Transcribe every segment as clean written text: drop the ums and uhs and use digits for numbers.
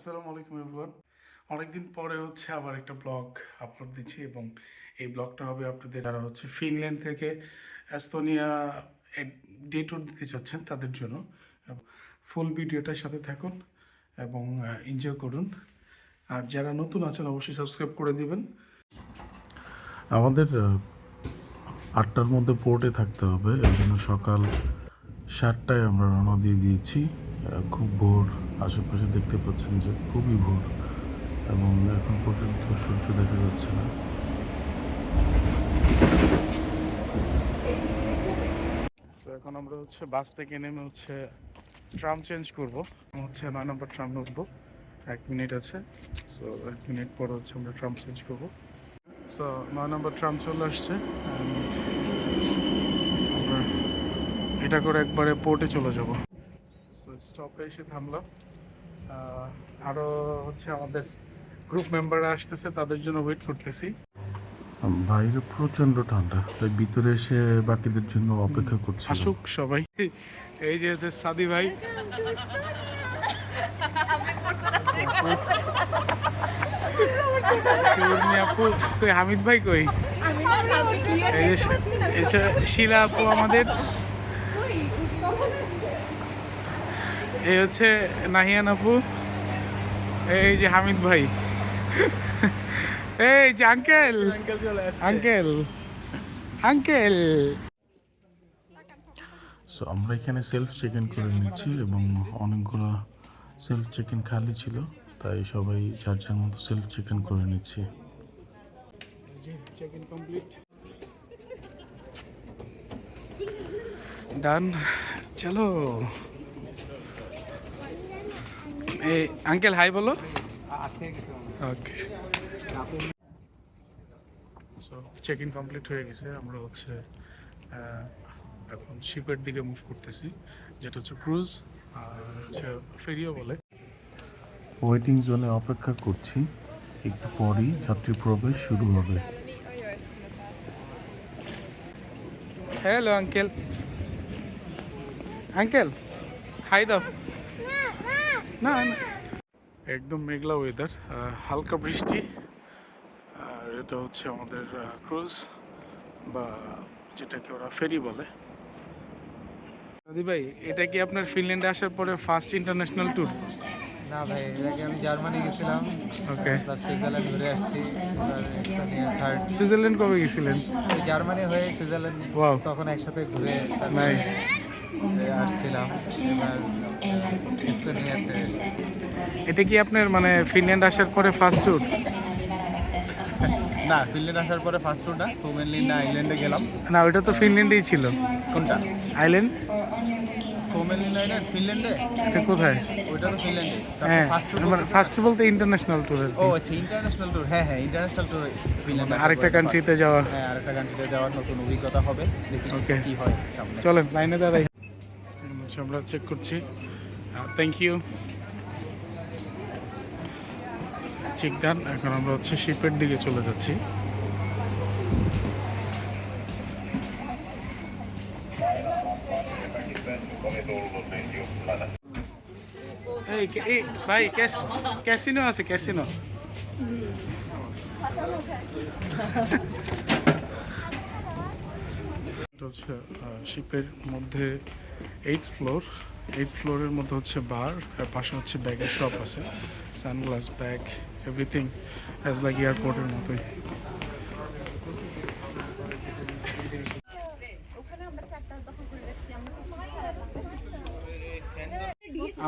আসসালামু আলাইকুম এভরিওয়ান। অনেকদিন পরে আবার একটা ব্লগ আপলোড দিচ্ছি এবং এই ব্লগটা হবে আপনাদের যারা ফিনল্যান্ড থেকে এস্তোনিয়া ডে ট্যুর দিতে চাচ্ছেন তাদের জন্য। ফুল ভিডিওটার সাথে থাকুন এবং এনজয় করুন। আর যারা নতুন আছেন অবশ্যই সাবস্ক্রাইব করে দিবেন। আমাদের 8টার মধ্যে পোর্টে থাকতে হবে, এই জন্য সকাল 7টায় আমরা রওনা দিয়ে দিয়েছি। খুব ভোর, আশেপাশে দেখতে পাচ্ছেন যে খুবই ভোর এবং এখন পর্যন্ত সূর্য দেখা যাচ্ছে না। তো এখন আমরা বাস থেকে নেমে ট্রাম চেঞ্জ করবো। 9 নম্বর ট্রাম উঠবো, 1 মিনিট আছে। সো 1 মিনিট পর আমরা ট্রাম চেঞ্জ করবো। সো 9 নম্বর ট্রাম চলে আসছে। আমরা এটা করে একবারে পোর্টে চলে যাব। সো স্টপে এসে থামলাম। আরও আমাদের গ্রুপ মেম্বাররা আসতেছে, তাদের জন্য ওয়েট করতেছি। বাইরে প্রচন্ড ঠান্ডা, তাই ভিতরে এসে বাকিদের জন্য অপেক্ষা করছি। আসুক সবাই। এই যে সাদি ভাই, আপু কই, হামিদ ভাই কই, এই যে শিলা আপু আমাদের, এই নাহিয়ান আপু, এই যে হামিদ ভাই, এই যে আঙ্কেল আঙ্কেল আঙ্কেল। সো আমরা এখানে সেলফ চেক ইন করে নিচ্ছি এবং অনেকগুলো সেলফ চেক ইন খালি ছিল, তাই সবাই যার যার মতো সেলফ চেক ইন করে নিচ্ছি। চেক ইন কমপ্লিট, ডান, চলো। এই আঙ্কেল হাই বলো। ওকে, সো চেক ইন কমপ্লিট হয়ে গেছে। আমরা এখন শিপের দিকে মুভ করতেছি, যেটা ক্রুজ আর ফেরিও বলে। ওয়েটিং জোনে অপেক্ষা করছি, একটু পরই যাত্রী প্রবেশ শুরু হবে। হ্যালো আঙ্কেল, আঙ্কেল হাই দাও। না না, একদম মেঘলা ওয়েদার, হালকা বৃষ্টি। আর এটা আমাদের ক্রুজ বা যেটাকে ওরা ফেরি বলে। দাদি ভাই, এটা কি আপনার ফিনল্যান্ডে আসার পরে ফার্স্ট ইন্টারন্যাশনাল ট্যুর? না ভাই, এর আগে আমি জার্মানি গেছিলাম, ওকে। সুইজারল্যান্ড ঘুরে আসছি। সুইজারল্যান্ড কবে গেছিলেন? জার্মানি হয়ে সুইজারল্যান্ড, ওয়াও, তখন একসাথে ঘুরে নাইস। আসছিলাম। এবার এস্তোনিয়াতে। এটা কি আপনার ফিনল্যান্ড আসার পরে ফার্স্ট ট্যুর? না, ফিনল্যান্ড আসার পরে ফার্স্ট ট্যুরটা সোমেনলিন্ড আইল্যান্ডে গেলাম। না, ওইটা তো ফিনল্যান্ডেই ছিল। কোনটা? আইল্যান্ড, সোমেনলিন্ড আইল্যান্ড ফিনল্যান্ডে। এটা কোথায়? ওইটা তো ফিনল্যান্ডে। হ্যাঁ, ফার্স্ট ফার্স্ট বলতে ইন্টারন্যাশনাল ট্যুর। ও আচ্ছা, ইন্টারন্যাশনাল ট্যুর। হ্যাঁ হ্যাঁ, ইন্টারন্যাশনাল ট্যুর ফিনল্যান্ডে। আরেকটা কান্ট্রিতে যাওয়া। হ্যাঁ, আরেকটা কান্ট্রিতে যাওয়ার নতুন অভিজ্ঞতা হবে। দেখি ওকে, কি হয় সামনে। চলেন লাইনে দাঁড়াই। আমরা চেক করছি। Thank you. Check done. এখন আমরা শিপের দিকে চলে যাচ্ছি। এই ভাই, ক্যাসিনো আছে, ক্যাসিনো। শিপের মধ্যে 8th ফ্লোর। 8th ফ্লোরের মধ্যে বার, আর পাশে ব্যাগের শপ আছে, sunglass, bag, everything as like এয়ারপোর্টের মতোই।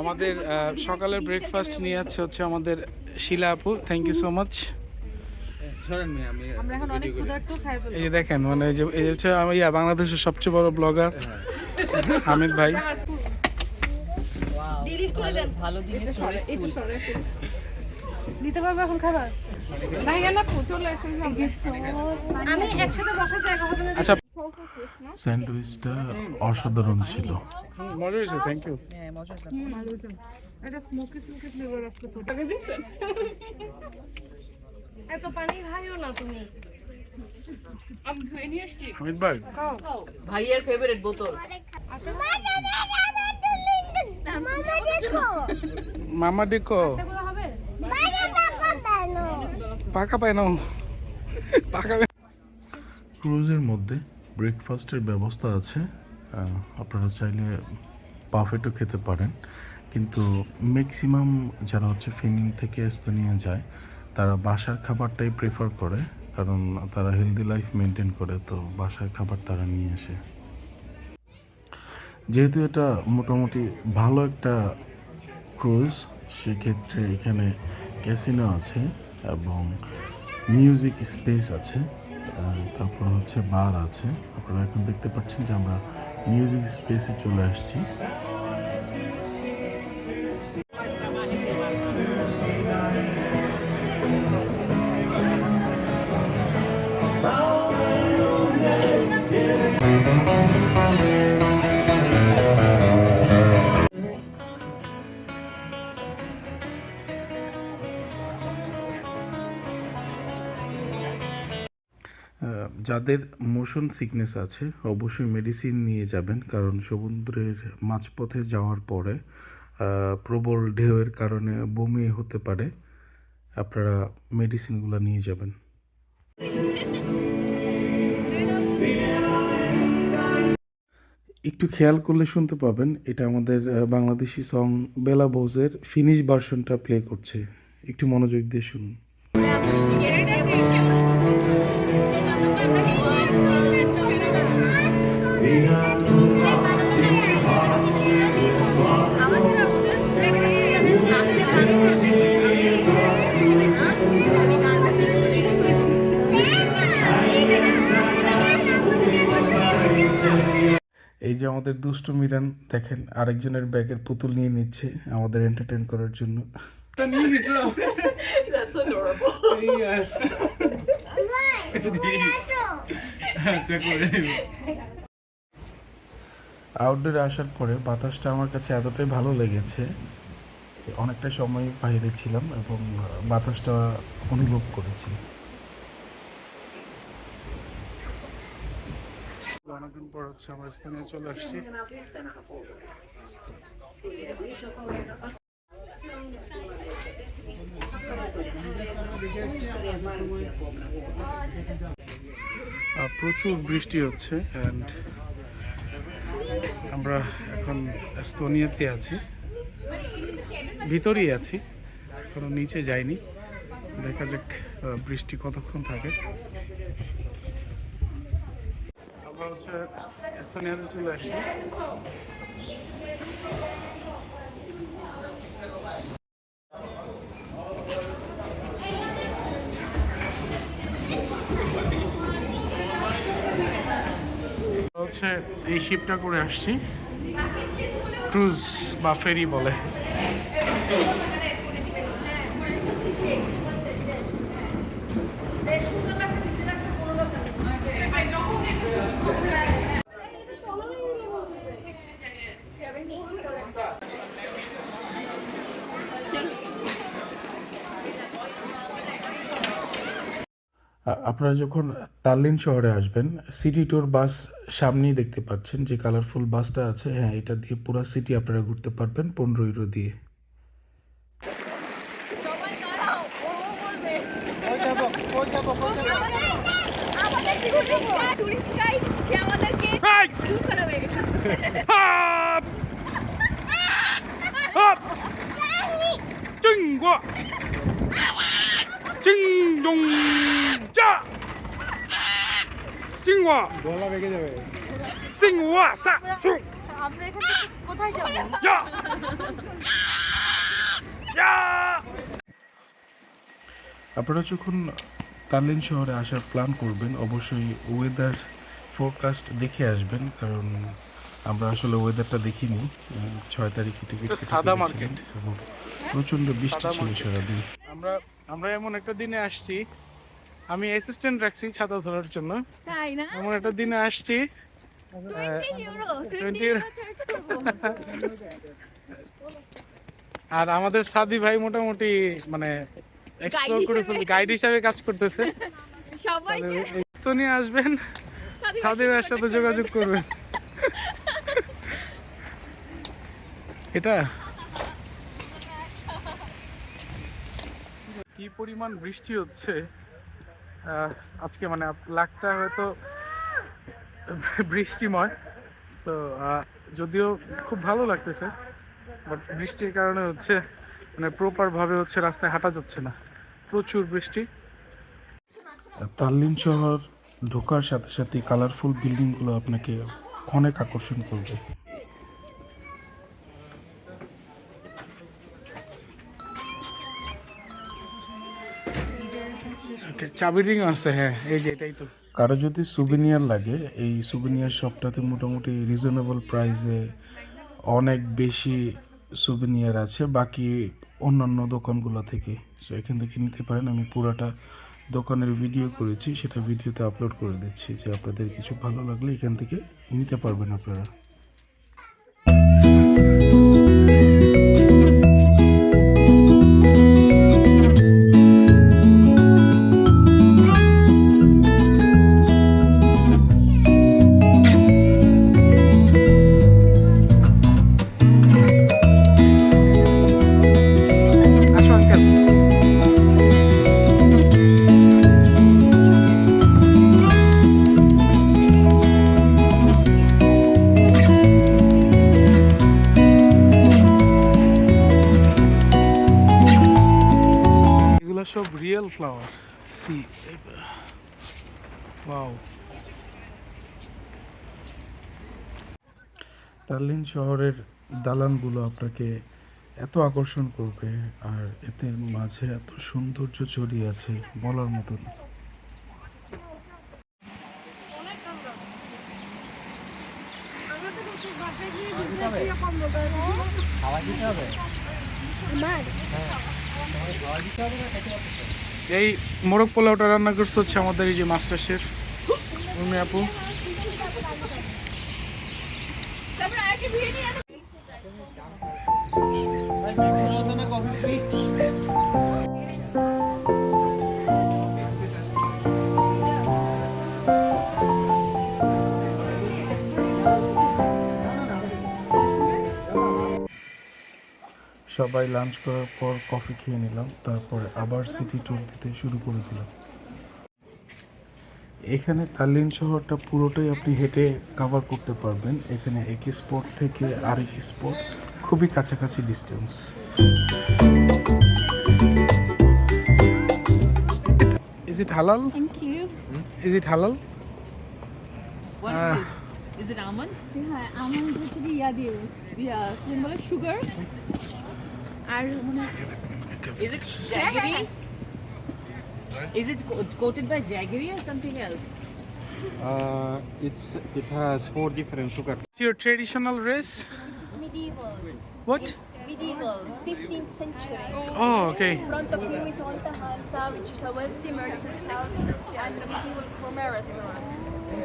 আমাদের সকালের ব্রেকফাস্ট নিয়ে যাচ্ছে আমাদের শিলা আপু। Thank you so much. এই যে দেখেন, এই বাংলাদেশের সবচেয়ে বড় ব্লগার হামিদ ভাই। দিতে পারবে এখন খাবার? আমি একসাথে বসার জায়গা হবে না। আচ্ছা, স্যান্ডউইচটা অসাধারণ ছিল। মজা হয়েছে, থ্যাংক ইউ। এটা স্মোকি স্মোকি ফ্লেভার আসছে তো। টাকা দিছেন? এত পানি খাইও না তুমি। আমি ধুয়ে নিয়ে আসছি। হামিদ ভাই, ভাইয়ের ফেভারিট বোতল। মামা দেখো। এগুলো হবে? পাকা পায় না পাকা ক্রুজের মধ্যে ব্রেকফাস্টের ব্যবস্থা আছে, আপনারা চাইলে বাফেটও খেতে পারেন, কিন্তু ম্যাক্সিমাম যারা হচ্ছে ফিনল্যান্ড থেকে এস্তোনিয়া যায় তারা বাসার খাবারটাই প্রেফার করে, কারণ তারা হেলদি লাইফ মেনটেন করে, তো বাসার খাবার তারা নিয়ে আসে। যেহেতু এটা মোটামুটি ভালো একটা ক্রুজ, সেক্ষেত্রে এখানে ক্যাসিনো আছে এবং মিউজিক স্পেস আছে, তারপর হচ্ছে বার আছে। আপনারা এখন দেখতে পাচ্ছেন যে আমরা মিউজিক স্পেসে চলে আসছি। যাদের মোশন সিকনেস আছে অবশ্যই মেডিসিন নিয়ে যাবেন, কারণ সমুদ্রের মাঝপথে যাওয়ার পরে প্রবল ঢেউয়ের কারণে বমি হতে পারে। আপনারা মেডিসিনগুলো নিয়ে যাবেন। একটু খেয়াল করলে শুনতে পাবেন এটা আমাদের বাংলাদেশি সং বেলা বোজের ফিনিশ ভার্সনটা প্লে করছে, একটু মনোযোগ দিয়ে শুনুন। এই যে আমাদের দুষ্টু মিরান দেখেন আরেকজনের ব্যাগের পুতুল নিয়ে নিচ্ছে আমাদের এন্টারটেইন করার জন্য। That's adorable. আউটডোরে আসার পরে বাতাসটা আমার কাছে এতটাই ভালো লেগেছে যে অনেকটা সময় বাইরে ছিলাম এবং বাতাসটা অনুভব করেছি। অনেকদিন পর হচ্ছে আমরা স্থানে চলে আসছি। প্রচুর বৃষ্টি হচ্ছে অ্যান্ড আমরা এখন এস্তোনিয়াতে আছি, ভিতরেই আছি, কোনো নিচে যাইনি। দেখা যাক বৃষ্টি কতক্ষণ থাকে। আমরা হচ্ছে এস্তোনিয়াতে চলে আসছি। হচ্ছে এই শিপটা করে আসছি, ক্রুজ বা ফেরি বলে। আপনারা যখন তাল্লিন শহরে আসবেন সিটি ট্যুর বাস সামনেই দেখতে পাচ্ছেন যে কালারফুল বাসটা আছে, হ্যাঁ এটা দিয়ে পুরো সিটি আপনারা ঘুরতে পারবেন 15 ইউরো দিয়ে। গলা বেঁকে যাবে। আমরা এখান থেকে কোথায় যাবো? আপনারা যখন তাল্লিন শহরে আসার প্ল্যান করবেন অবশ্যই ওয়েদার ফোরকাস্ট দেখে আসবেন, কারণ আমরা আসলে ওয়েদারটা দেখিনি। 6 তারিখে টিকিট সাদা মার্কেট এবং প্রচণ্ড বৃষ্টি ছিল সারাদিন। আমরা এমন একটা দিনে আসছি, আমি অ্যাসিস্ট্যান্ট রাখছি ছাতা ধরার জন্য, তাই না? এমন একটা দিনে আসছি 20 ইউরো। আর আমাদের সাদি ভাই মোটামুটি মানে এক্সপ্লোর করে ফেলছে, গাইড হিসাবে কাজ করতেছে। সবাইকে এস্তোনিয়া আসবেন সাদি ভাইয়ের সাথে যোগাযোগ করবেন। এটা কি পরিমাণ বৃষ্টি হচ্ছে আজকে, মানে লাকটা হয়তো বৃষ্টিময়। সো যদিও খুব ভালো লাগতেছে, বাট বৃষ্টির কারণে হচ্ছে মানে প্রপারভাবে হচ্ছে রাস্তায় হাঁটা যাচ্ছে না, প্রচুর বৃষ্টি। তাল্লিন শহর ঢোকার সাথে সাথে কালারফুল বিল্ডিংগুলো আপনাকে অনেক আকর্ষণ করবে। চাবি রিং আছে, হ্যাঁ এই যে এটাই তো। কারো যদি সুভিনিয়ার লাগে, এই সুভিনিয়ার শপটাতে মোটামুটি রিজনেবল প্রাইসে অনেক বেশি সুভিনিয়ার আছে বাকি অন্যান্য দোকানগুলো থেকে। সো এখান থেকে নিতে পারেন। আমি পুরোটা দোকানের ভিডিও করেছি, সেটা ভিডিওতে আপলোড করে দিচ্ছি, যে আপনাদের কিছু ভালো লাগলে এখান থেকে নিতে পারবেন আপনারা। আসো আঙ্কেল। এগুলো সব real flower. C wow. Tallinn শহরের দালানগুলো আপনাকে এত আকর্ষণ করবে, আর এদের মাঝে এত সৌন্দর্য ছড়িয়ে আছে বলার মতন। খাওয়া দিতে হবে। এই মোরগ পোলাওটা রান্না করছে হচ্ছে আমাদের এই যে মাস্টার শেফ উর্মি আপু। সবাই লাঞ্চ করার পর কফি খেয়ে নিলাম, তারপরে আবার সিটি ট্যুর দিতে শুরু করে দিলাম। এখানে তাল্লিন শহরটা পুরোটাই আপনি হেঁটে কভার করতে পারবেন। এখানে এক স্পট থেকে আরেক স্পট খুবই কাছাকাছি distance. Is it halal? Thank you. Is it halal? What is this? Is it almond? হ্যাঁ আমার হচ্ছে কি ইয়া দিয়ে কি বলে সুগার আর মানে Is it jaggery? Is it coated by jaggery or something else? It has 4 different sugars. It's your traditional race? This is medieval. What? Medieval, 15th century. Oh, okay. In front of you is Alta Hansa, which is a wealthy merchant's house, and a medieval gourmet restaurant.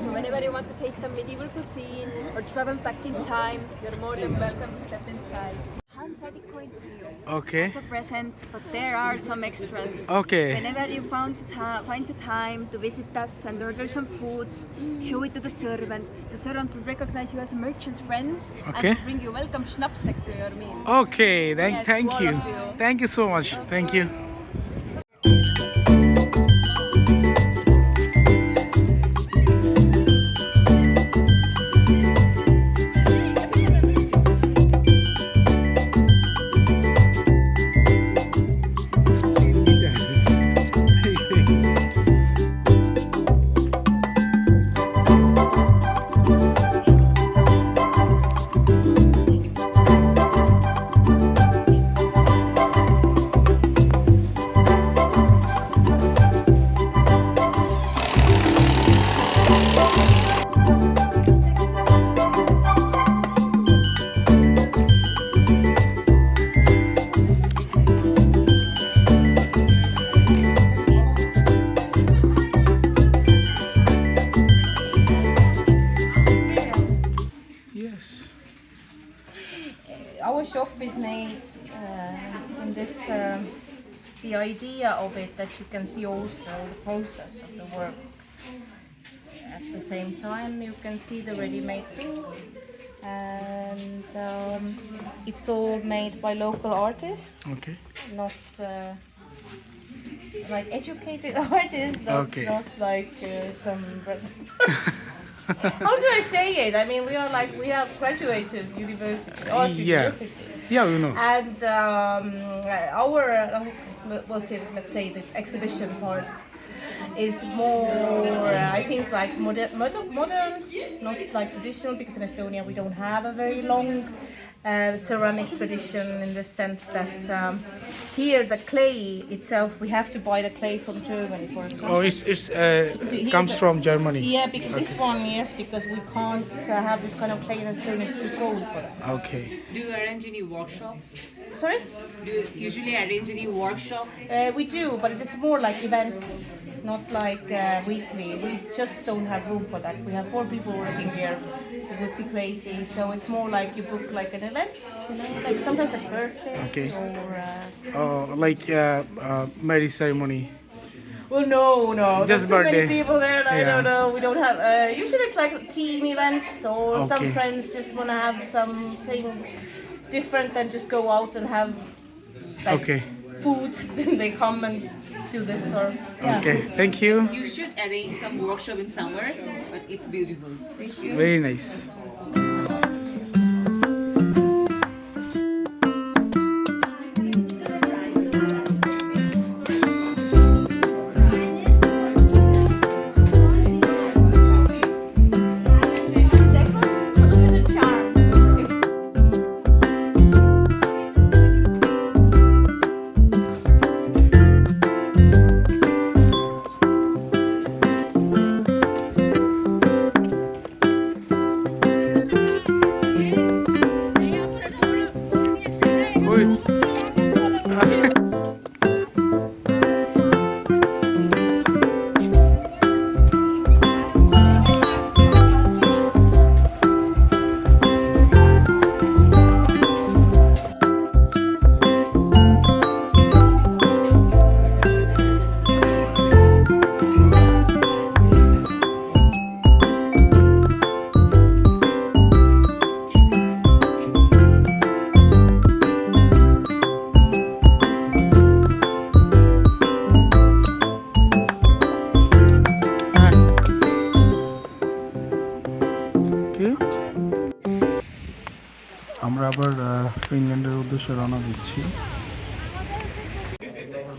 So whenever you want to taste some medieval cuisine or travel back in time, you're more than welcome to step inside. Hands are decorated for you Okay. as a present, but there are some extras. Okay. Whenever you find the time to visit us and order some foods, show it to the servant. The servant will recognize you as a merchant's friends Okay. and bring you welcome schnapps next to your meal. Okay. Thank Yes, to all you. of you. Thank you so much. Thank you. Yes. Our shop is made in this. The idea of it that you can see also the process of the work. At the same time, you can see the ready-made things, and it's all made by local artists, Okay. not like educated artists, Okay. not like some. How do I say it? I mean, we have graduated art Yeah. universities. Yeah, we know. And our, let's say the exhibition part is more, I think, like modern, not like traditional, because in Estonia we don't have a very long ceramic tradition in the sense that here the clay itself, we have to buy the clay from Germany, for example. Oh, it's See, here comes the- from Germany. Yeah, because this one, yes, because we can't have this kind of clay in Estonia, it's too cold for that. Okay. Do you arrange any workshop? Sorry? Do you usually arrange any workshop? We do, but it is more like events, not like weekly. We just don't have room for that. We have 4 people working here. It would be crazy. So it's more like you book like an event, you know, like sometimes a birthday Okay. or. Like marriage ceremony. Well, no. Just There's too birthday. many people there. I Yeah. don't know. We don't have. Usually it's like team events, or some Okay. friends just want to have something different than just go out and have like Okay. food. Then they come and do this or. Yeah. Okay. Thank you. You should arrange some workshop in summer, but it's beautiful. Very nice. Uy. কি? আমরা আবার ফিনল্যান্ডের উদ্দেশ্যে রওনা দিচ্ছি।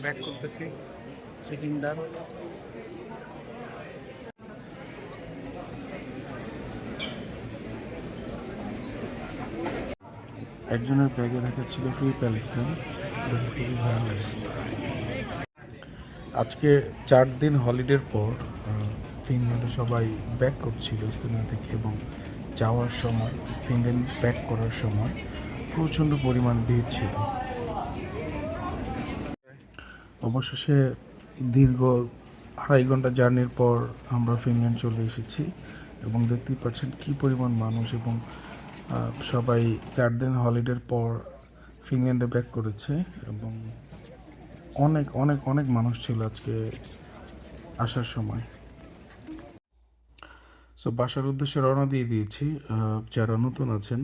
Back করতেছি, checking ডান। একজনের ব্যাগে রাখা ছিল ফ্রি প্যালেসিয়ান, আজকে 4 দিন হলিডের পর ফিনল্যান্ডে সবাই ব্যাক করছিল এস্তোনিয়া থেকে, এবং যাওয়ার সময় ফিনল্যান্ড ব্যাক করার সময় প্রচণ্ড পরিমাণ ভিড় ছিল। অবশেষে দীর্ঘ 2.5 ঘন্টা জার্নির পর আমরা ফিনল্যান্ড চলে এসেছি, এবং দেখতেই পাচ্ছেন কী পরিমাণ মানুষ, এবং সবাই 4 দিন হলিডের পর ফিনল্যান্ডে ব্যাক করেছে, এবং অনেক অনেক অনেক মানুষ ছিল আজকে আসার সময়। সো বাসার উদ্দেশ্যে রওনা দিয়ে দিয়েছি। যারা নতুন আছেন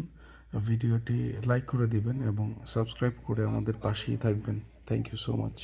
ভিডিওটি লাইক করে দিবেন এবং সাবস্ক্রাইব করে আমাদের পাশেই থাকবেন। Thank you so much.